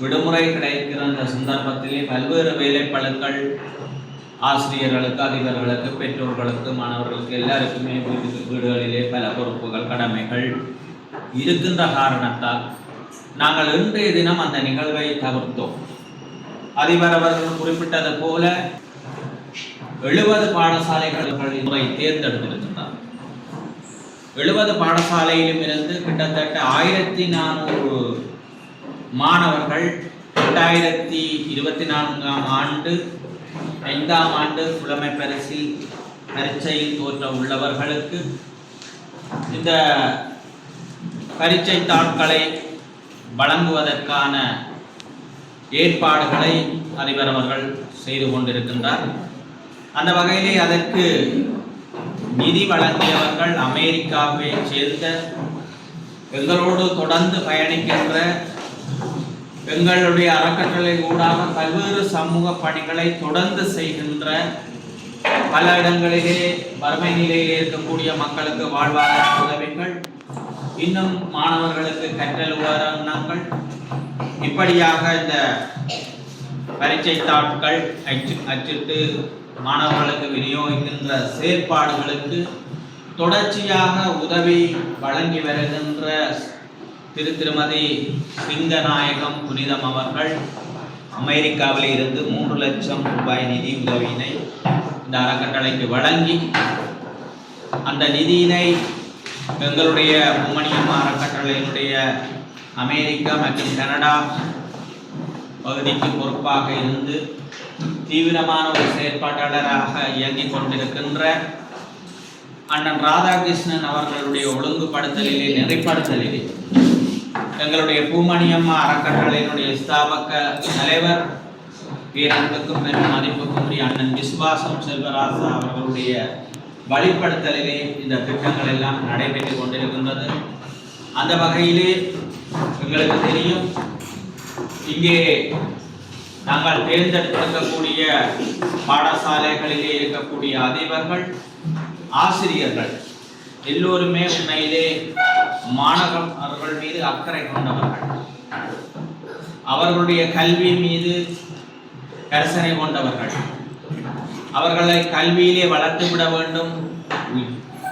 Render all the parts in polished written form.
விடுமுறை கிடைக்கிற அந்த சந்தர்ப்பத்திலே பல்வேறு வேலைப்பளுக்கள் ஆசிரியர்களுக்கு, அதிபர்களுக்கு, பெற்றோர்களுக்கு, மாணவர்களுக்கு எல்லாருக்குமே வீடுகளிலே பல பொறுப்புகள், கடமைகள் இருக்கின்ற காரணத்தால் நாங்கள் இன்றைய தினம் அந்த நிகழ்வை தவிர்த்தோம். அதிபர் அவர்கள் குறிப்பிட்டது போல 70 பாடசாலைகள் முறை தேர்ந்தெடுத்திருக்கின்றார். 70 பாடசாலையிலும் இருந்து கிட்டத்தட்ட 1400 மாணவர்கள் 2024ஆம் ஆண்டு 5ஆம் ஆண்டு புலமை பரீட்சையில் தோற்ற உள்ளவர்களுக்கு இந்த பரீட்சை தாட்களை வழங்குவதற்கான ஏற்பாடுகளை அதிபர் அவர்கள் செய்து கொண்டிருக்கின்றார். அந்த வகையிலே அதற்கு நிதி வழங்கியவர்கள் அமெரிக்காவை சேர்ந்த எங்களோடு தொடர்ந்து பயணிக்கின்ற எங்களுடைய அறக்கட்டளை ஊடாக பல்வேறு சமூக பணிகளை தொடர்ந்து செய்கின்ற, பல இடங்களிலே வறுமை நிலையில் இருக்கக்கூடிய மக்களுக்கு வாழ்வாதார உதவிகள், இன்னும் மாணவர்களுக்கு கற்றல் உபகரணங்கள், இப்படியாக இந்த பரீட்சை தாட்கள் அச்சிட்டு மாணவர்களுக்கு விநியோகிக்கின்ற செயற்பாடுகளுக்கு தொடர்ச்சியாக உதவி வழங்கி வருகின்ற திருமதி சிங்கநாயகம் புனிதம் அவர்கள் அமெரிக்காவில் இருந்து 3 லட்சம் ரூபாய் நிதி உதவியினை இந்த அறக்கட்டளைக்கு வழங்கி, அந்த நிதியினை எங்களுடைய மும்மணியம் அறக்கட்டளையினுடைய அமெரிக்கா மற்றும் கனடா பகுதிக்கு பொறுப்பாக இருந்து தீவிரமான ஒரு செயற்பாட்டாளராக இயங்கிக் கொண்டிருக்கின்ற அண்ணன் ராதாகிருஷ்ணன் அவர்களுடைய ஒழுங்குபடுத்தலிலே, நெறிப்படுத்தலிலே எங்களுடைய பூமணியம்மா அறக்கட்டளையினுடைய ஸ்தாபக தலைவர் பேரன்புக்கும் பெரும் மதிப்புக்கும் அண்ணன் விஸ்வாசம் செல்வராசா அவர்களுடைய வழிப்படுத்தலிலே இந்த திட்டங்கள் எல்லாம் நடைபெற்றுக் கொண்டிருக்கின்றது. அந்த வகையிலே எங்களுக்கு தெரியும், இங்கே நாங்கள் தேர்ந்தெடுத்திருக்கக்கூடிய பாடசாலைகளிலே இருக்கக்கூடிய அதிபர்கள், ஆசிரியர்கள் எல்லோருமே உண்மையிலே மாணவர்கள் மீது அக்கறை கொண்டவர்கள், அவர்களுடைய கல்வி மீது கரிசனை கொண்டவர்கள், அவர்களை கல்வியிலே வளர்த்து விட வேண்டும்,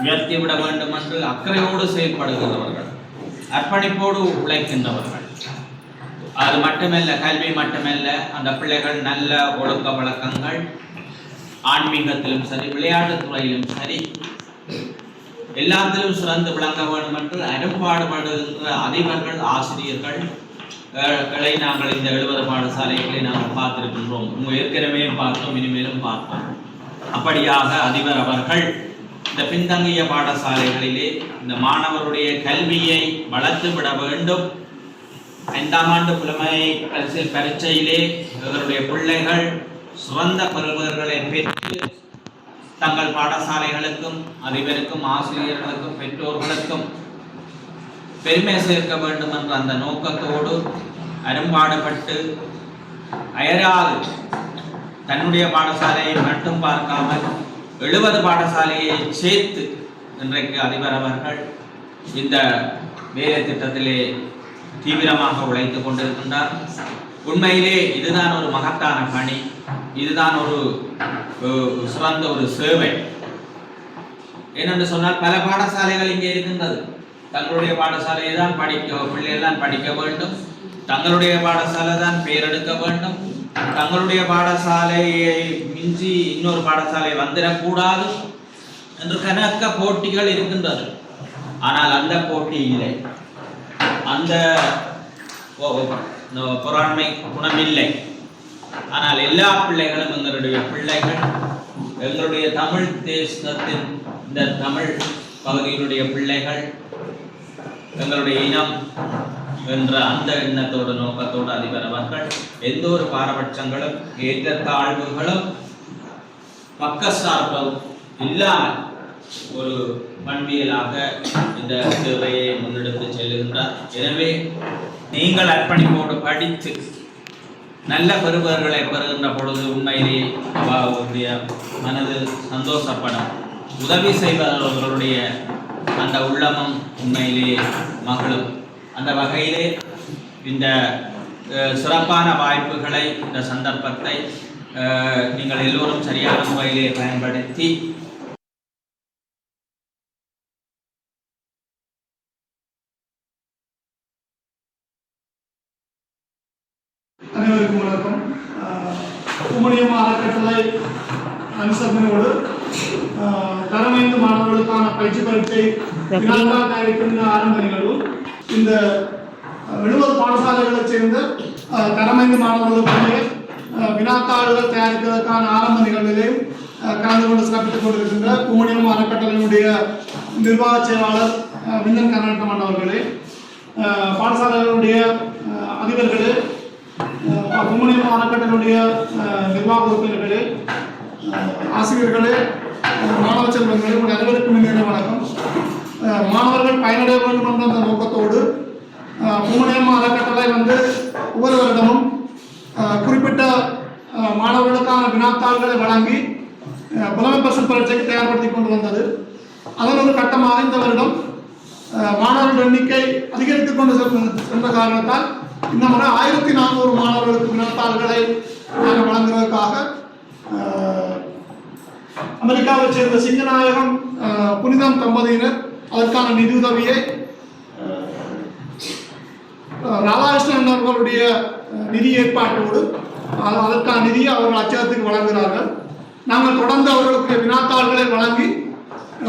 உயர்த்தி விட வேண்டும் என்று அக்கறையோடு செயல்படுகிறவர்கள், அர்ப்பணிப்போடு உழைக்கின்றவர்கள். அது மட்டுமல்ல, கல்வி மட்டுமல்ல, அந்த பிள்ளைகள் நல்ல ஒழுக்க வழக்கங்கள், ஆன்மீகத்திலும் சரி, விளையாட்டுத் துறையிலும் சரி, எல்லாத்திலும் சிறந்து விளங்க வேண்டும் என்று அரும்பாடுபடுகின்ற அதிபர்கள், ஆசிரியர்கள் நாங்கள் இந்த 70 பாடசாலைகளை நாங்கள் பார்த்திருக்கின்றோம். ஏற்கனவே பார்த்தோம், இனிமேலும் பார்ப்போம். அப்படியாக அதிபர் அவர்கள் இந்த பின்தங்கிய பாடசாலைகளிலே இந்த மாணவருடைய கல்வியை வளர்த்து விட வேண்டும். 5ஆம் ஆண்டு புலமை பரீட்சையிலே இவருடைய பிள்ளைகள் சிறந்த பெறுபவர்களை பெற்று தங்கள் பாடசாலைகளுக்கும், அதிபருக்கும், ஆசிரியர்களுக்கும், பெற்றோர்களுக்கும் பெருமை சேர்க்க வேண்டும் என்ற அந்த நோக்கத்தோடு அரும்பாடுபட்டு அயராது தன்னுடைய பாடசாலையை மட்டும் பார்க்காமல் 70 பாடசாலையை சேர்த்து இன்றைக்கு அதிபர் அவர்கள் இந்த வேலை திட்டத்திலே தீவிரமாக உழைத்துக் கொண்டிருக்கின்றார். உண்மையிலே இதுதான் ஒரு மகத்தான பணி, இதுதான் ஒரு சிறந்த ஒரு சேவை. ஏனென்று சொன்னால் பல பாடசாலைகள் இங்கே இருக்கின்றது. தங்களுடைய பாடசாலையை தான் பிள்ளைகள் தான் படிக்க வேண்டும், தங்களுடைய பாடசாலை தான் பெயரெடுக்க வேண்டும், தங்களுடைய பாடசாலையை மிஞ்சி இன்னொரு பாடசாலை வந்துடக்கூடாது என்று கணக்க போட்டிகள் இருக்கின்றது. ஆனால் அந்த போட்டி இல்லை, அந்த பொறாண்மை குணம் இல்லை. ஆனால் எல்லா பிள்ளைகளும் எங்களுடைய பிள்ளைகள், எங்களுடைய தமிழ் தேசத்தின் இந்த தமிழ் பகுதியினுடைய பிள்ளைகள், எங்களுடைய இனம் என்ற அந்த எண்ணத்தோடு, நோக்கத்தோடு அதிபர் அவர்கள் எந்த ஒரு பாரபட்சங்களும், ஏற்றத்தாழ்வுகளும், பக்கசார்பும் இல்லாமல் ஒரு பண்பியலாக இந்த சேவையை முன்னெடுத்து செல்லுகின்றார். எனவே நீங்கள் அர்ப்பணிப்போடு படித்து நல்ல பெறுபவர்களை பெறுகின்ற பொழுது உண்மையிலே அவருடைய மனது சந்தோஷப்படும். உதவி செய்பவர்களுடைய அந்த உள்ளமும் உண்மையிலே மகளும். அந்த வகையிலே இந்த சிறப்பான வாய்ப்புகளை இந்த சந்தர்ப்பத்தை நீங்கள் எல்லோரும் சரியான முறையிலே பயன்படுத்தி அனைவருக்கும் வணக்கம். குமணியம் அறக்கட்டளை அனுசரணையோடு தரமைந்து மாணவர்களுக்கான பயிற்சி பரீட்சை தயாரிக்கின்ற ஆரம்ப நிகழ்வு இந்த 70 பாடசாலைகளைச் சேர்ந்த தரமைந்து மாணவர்களுக்குரிய வினாத்தாள்கள் தயாரிப்பதற்கான ஆரம்ப நிகழ்விலையும் கலந்து கொண்டு சிறப்பித்துக் கொண்டிருக்கின்ற குமணியம் அறக்கட்டளையினுடைய நிர்வாக செயலாளர் விந்தன் கர்நாடகமன் அவர்களே, பாடசாலைகளுடைய அதிபர்களே, குமணியம் அறக்கட்டளையுடைய நிர்வாக உறுப்பினர்களே, ஆசிரியர்களே, மாணவ செல்வங்களே, உங்கள் அனைவருக்கும் இனிய வணக்கம். மாணவர்கள் பயனடைய வேண்டும் என்ற அந்த நோக்கத்தோடு குமணியம் அறக்கட்டளை ஒவ்வொரு வருடமும் குறிப்பிட்ட மாணவர்களுக்கான வினாத்தாள்களை வழங்கி புலமை பரிசில் பரீட்சைக்கு தயார்படுத்தி கொண்டு வந்தது. அதன் ஒரு கட்டமாக இந்த வருடம் மாணவர்கள் எண்ணிக்கை அதிகரித்துக் கொண்டு சென்ற காரணத்தால் இந்த முறை 1400 மாணவர்களுக்கு வினாத்தாள்களை நாங்கள் வழங்குவதற்காக அமெரிக்காவைச் சேர்ந்த சிங்கநாயகம் புனிதம் தம்பதியினர் அதற்கான நிதியுதவியை ராதாகிருஷ்ணன் அவர்களுடைய நிதி ஏற்பாட்டோடு அதற்கான நிதியை அவர்கள் அச்சகத்துக்கு வழங்குகிறார்கள். நாங்கள் தொடர்ந்து அவர்களுக்கு வினாத்தாள்களை வழங்கி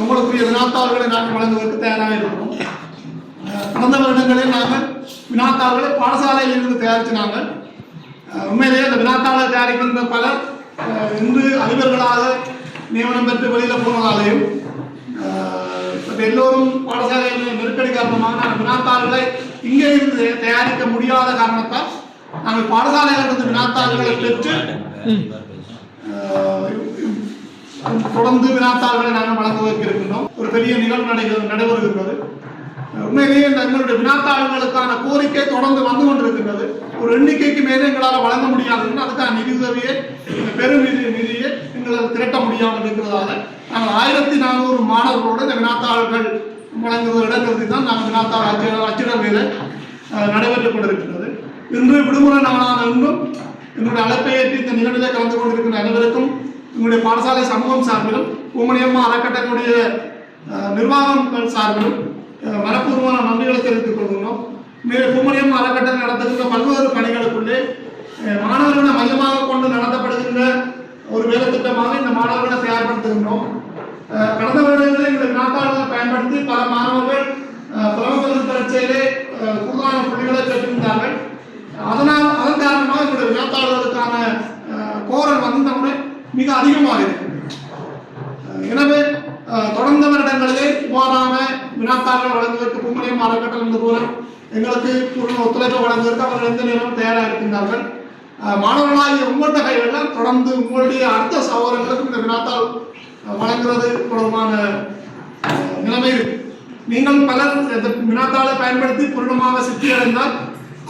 உங்களுக்குரிய வினாத்தாள்களை நாங்கள் வழங்குவதற்கு தயாராக இருக்கிறோம். கடந்த வருடங்களில் நாங்கள் வினாத்தாள்களை பாடசாலையில் இருந்து தயாரித்து நாங்கள் உண்மையிலேயே அந்த வினாத்தாளை தயாரிக்கின்ற பலர் இன்று அதிபர்களாக நியமனம் பெற்று வெளியில் போனதாலேயும் எல்லோரும் பாடசாலையில் நெருக்கடி காரணமாக நாங்கள் வினாத்தாள்களை இங்கே இருந்து தயாரிக்க முடியாத காரணத்தால் நாங்கள் பாடசாலையிலிருந்து வினாத்தாள்களை பெற்று தொடர்ந்து வினாத்தாள்களை நாங்கள் வழங்குவதற்கு இருக்கின்றோம். ஒரு பெரிய நிகழ்வு நடைபெறுகின்றது. உண்மையிலேயே எங்களுடைய வினாத்தாள்களுக்கான கோரிக்கை தொடர்ந்து வந்து கொண்டிருக்கின்றது. ஒரு எண்ணிக்கைக்கு மேலே எங்களால் வழங்க முடியாது. அதுக்கான நிதியுதவியை பெரும் நிதியை எங்களால் திரட்ட முடியாமல் இருக்கிறதால நாங்கள் 1400 மாணவர்களோடு இந்த வினாத்தாள்கள் வழங்குவதை இடநிறுத்தி தான் நாங்கள் வினாத்தாள் அச்சிட வேலை நடைபெற்றுக் கொண்டிருக்கின்றது. இன்று விடுமுறை நாளான இன்றும் எங்களுடைய அழைப்பை ஏற்றி இந்த நிகழ்ச்சியில் கலந்து கொண்டிருக்கின்ற அனைவருக்கும் எங்களுடைய பாடசாலை சமூகம் சார்பிலும் குமணியம் அறக்கட்டளையுடைய நிர்வாகங்கள் சார்பிலும் மனப்பூர்வமான நன்றிகளை தெரிவித்துக் கொள்கிறோம். குமணியம் அறக்கட்டளை நடத்துகின்ற பல்வேறு பணிகளுக்குள்ளே மாணவர்களை மையமாக கொண்டு நடத்தப்படுகின்ற ஒரு வேலை திட்டமாக இந்த மாணவர்களை தயார்படுத்துகின்றோம். கடந்த வருடங்களில் எங்களுடைய வினாத்தாள்களை பயன்படுத்தி பல மாணவர்கள் புலமை பரீட்சையிலே கூடுதலான புள்ளிகளை பெற்றிருந்தார்கள். அதன் காரணமாக எங்களுடைய வினாத்தாள்களுக்கான கோரல் இந்த முறை மிக அதிகமாக இருக்கு. எனவே தொடர்ந்த வருடங்களிலே இவ்வாறான வினாத்தாள்கள் வழங்குவதற்கு குமணியம் அறக்கட்டளை நிறுவனம் எங்களுக்கு பூர்ண ஒத்துழைப்பு வழங்குவதற்கு அவர்கள் எந்த நேரமும் தயாராக இருக்கின்றார்கள். மாணவர்களாகிய உங்களுடைய கைகளெல்லாம் தொடர்ந்து உங்களுடைய அடுத்த சகோதரர்களுக்கும் இந்த வினாத்தாள் வழங்குவது தொடர்பான நிலைமை இருக்கு. நீங்கள் பலர் வினாத்தாளை பயன்படுத்தி பூர்ணமாக சித்தி அடைந்தால்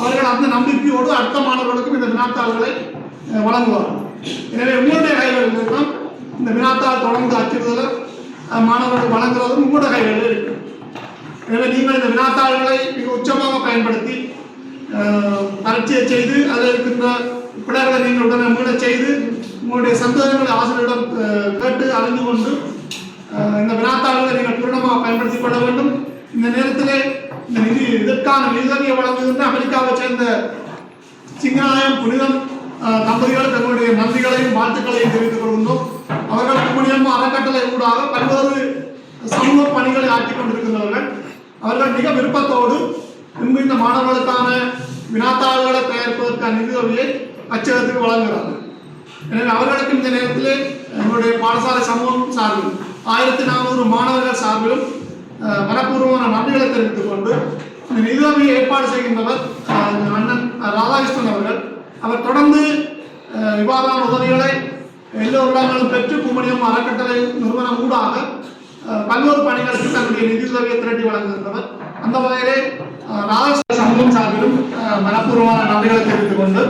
அவர்கள் அந்த நம்பிக்கையோடு அடுத்த மாணவர்களுக்கும் இந்த வினாத்தாள்களை வழங்குவார்கள். எனவே உங்களுடைய கைகளில் இருக்கும் இந்த வினாத்தாள் தொடர்ந்து அச்சிடுதல் மாணவர்கள் வழங்குவதும் உங்களுடைய கைகளில் இருக்கு. எனவே நீங்கள் இந்த வினாத்தாள்களை மிக உச்சமாக பயன்படுத்தி பரீட்சையை செய்து அதில் இருக்கின்ற பிள்ளைகளை நீங்கள் உடனே மீள செய்து உங்களுடைய சந்தேகங்களை ஆசிரியரிடம் கேட்டு அறிந்து கொண்டு இந்த வினாத்தாள்களை நீங்கள் பூர்ணமாக பயன்படுத்திக் கொள்ள வேண்டும். இந்த நேரத்திலே இந்த இதற்கான நிதியுதவியை வழங்குகின்ற அமெரிக்காவை சேர்ந்த சிங்கநாயகம் புனிதம் தம்பதிகள் தங்களுடைய நன்றிகளையும் வாழ்த்துக்களையும் தெரிவித்துக் கொள்கின்றோம். அவர்கள் குமணியம் அறக்கட்டளை ஊடாக பல்வேறு சமூக பணிகளை ஆற்றிக் கொண்டிருக்கின்றவர்கள். அவர்கள் மிக விருப்பத்தோடு இன்று இந்த மாணவர்களுக்கான வினாத்தாள்களை தயாரிப்பதற்கான நிதியுதவியை அச்சகத்துக்கு வழங்குகிறார்கள். எனவே அவர்களுக்கு இந்த நேரத்தில் எங்களுடைய பாடசாலை சமூகம் சார்பிலும் 1400 மாணவர்கள் சார்பிலும் மனப்பூர்வமான நன்றிகளை தெரிவித்துக் கொண்டு இந்த நிதியுதவியை ஏற்பாடு செய்கின்றவர் அண்ணன் ராதாகிருஷ்ணன் அவர்கள். அவர் தொடர்ந்து இவ்வாறான உதவிகளை எல்லா இடங்களும் பெற்று குமணியம் அறக்கட்டளை நிறுவனம் ஊடாக பல்வேறு பணிகளுக்கு தன்னுடைய நிதியுதவியை திரட்டி வழங்குகின்றவர். அந்த வகையிலே ராதாகிருஷ்ணன் சமூகம் சார்பிலும் மனப்பூர்வமான நன்றிகளை தெரிவித்துக் கொண்டு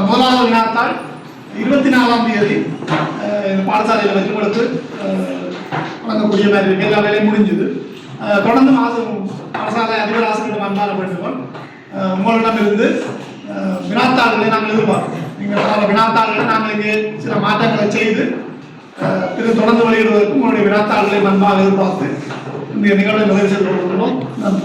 முதலாவது வினாத்தாள் 24ஆம் தேதி இந்த பாடசாலையில் வச்சு கொடுத்து வழங்கக்கூடிய மாதிரி எல்லா வேலையும் முடிஞ்சது. தொடர்ந்து பாடசாலை அதிபர் ஆசிரியரிடம் அன்பான வேண்டுகோள், உங்களிடமிருந்து வினாத்தாள்களை நாங்கள் எதிர்பார்க்கிறோம். நீங்கள் பல வினாத்தாள்களை நாங்கள் இங்கே சில மாற்றங்களை செய்து இது தொடர்ந்து வெளியிடுவதற்கு உங்களுடைய வினாத்தாள்களை நன்றாக எதிர்பார்த்து இந்த நிகழ்வை நிறைவு செய்து கொள்கிறோம். நன்றி.